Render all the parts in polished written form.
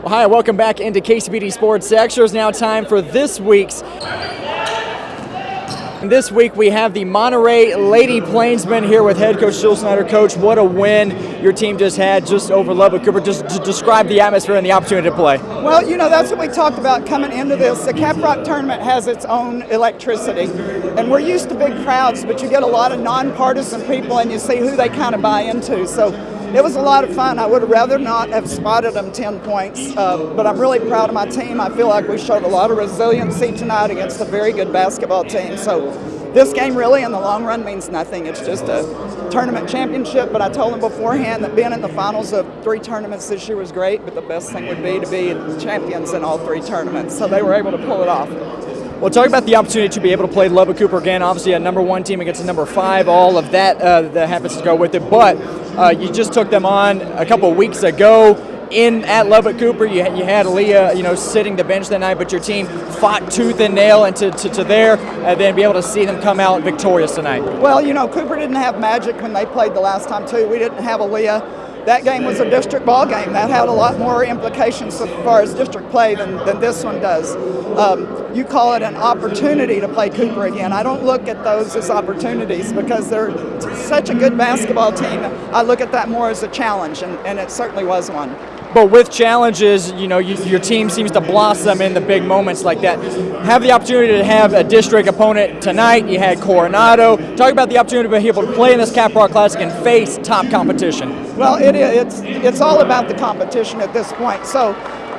Well, hi, welcome back into KCBD Sports Extra. It's now time for this week's. And this week we have the Monterey Lady Plainsmen here with head coach Jill Snyder. Coach, what a win your team just had just over Lubbock Cooper. Just to describe the atmosphere and the opportunity to play. Well, you know, that's what we talked about coming into this. The Caprock tournament has its own electricity, and we're used to big crowds, but you get a lot of nonpartisan people and you see who they kind of buy into. So it was a lot of fun. I would have rather not have spotted them 10 points, but I'm really proud of my team. I feel like we showed a lot of resiliency tonight against a very good basketball team. So this game really in the long run means nothing. It's just a tournament championship, but I told them beforehand that being in the finals of 3 tournaments this year was great, but the best thing would be to be champions in all 3 tournaments. So they were able to pull it off. Well, talk about the opportunity to be able to play Lubbock Cooper again. Obviously, a number 1 team against a number 5. All of that that happens to go with it. But you just took them on a couple of weeks ago at Lubbock Cooper. You had Aaliyah, sitting the bench that night, but your team fought tooth and nail into there, and then be able to see them come out victorious tonight. Well, Cooper didn't have magic when they played the last time too. We didn't have Aaliyah. That game was a district ball game. That had a lot more implications as far as district play than this one does. You call it an opportunity to play Cooper again. I don't look at those as opportunities because they're such a good basketball team. I look at that more as a challenge, and it certainly was one. But with challenges, your team seems to blossom in the big moments like that. Have the opportunity to have a district opponent tonight. You had Coronado. Talk about the opportunity to be able to play in this Caprock Classic and face top competition. Well, it's all about the competition at this point. So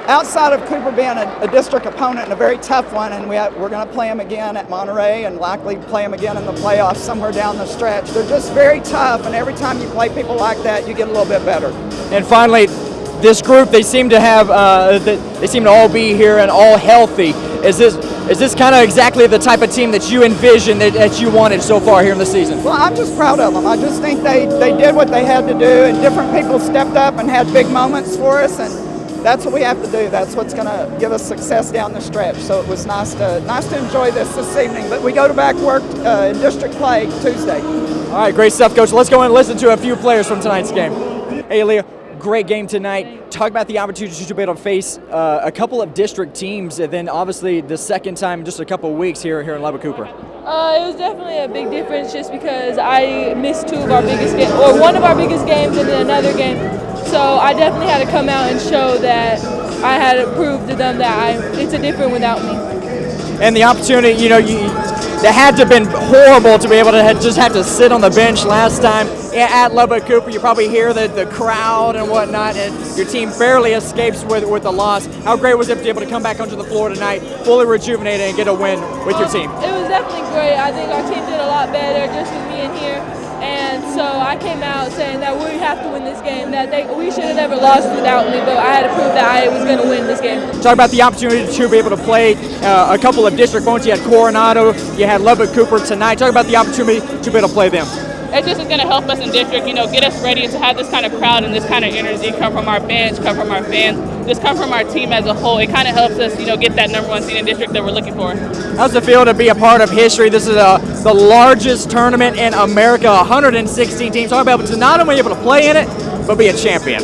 outside of Cooper being a district opponent and a very tough one, and we're going to play them again at Monterey and likely play them again in the playoffs somewhere down the stretch. They're just very tough, and every time you play people like that, you get a little bit better. And finally, this group, they seem to all be here and all healthy. Is this kind of exactly the type of team that you envisioned, that you wanted so far here in the season? Well, I'm just proud of them. I just think they did what they had to do, and different people stepped up and had big moments for us, and that's what we have to do. That's what's going to give us success down the stretch. So it was nice to enjoy this evening. But we go to back work in district play Tuesday. All right, great stuff, Coach. Let's go and listen to a few players from tonight's game. Hey, Leah. Great game tonight. Talk about the opportunity to be able to face a couple of district teams, and then obviously the second time in just a couple of weeks here in Lubbock Cooper. It was definitely a big difference just because I missed 2 of our biggest games, or one of our biggest games and then another game. So I definitely had to come out and show that I had to prove to them that it's a different without me. And the opportunity, that had to have been horrible to be able to just have to sit on the bench last time at Lubbock Cooper. You probably hear the crowd and whatnot, and your team barely escapes with a loss. How great was it to be able to come back onto the floor tonight, fully rejuvenated, and get a win with your team? It was definitely great. I think our team did a lot better just with me in here. And so I came out saying that we have to win this game, that we should have never lost without me, but I had to prove that I was going to win this game. Talk about the opportunity to be able to play a couple of district opponents. You had Coronado, you had Lubbock Cooper tonight. Talk about the opportunity to be able to play them. It just is going to help us in district, get us ready to have this kind of crowd and this kind of energy come from our bench, come from our fans, just come from our team as a whole. It kind of helps us, get that number 1 seed in district that we're looking for. How's it feel to be a part of history? This is the largest tournament in America, 116 teams. Talk about to not only be able to play in it, but be a champion.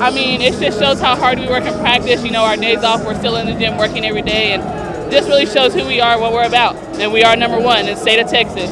I mean, it just shows how hard we work in practice. Our days off, we're still in the gym working every day, and just really shows who we are, what we're about. And we are number 1 in the state of Texas.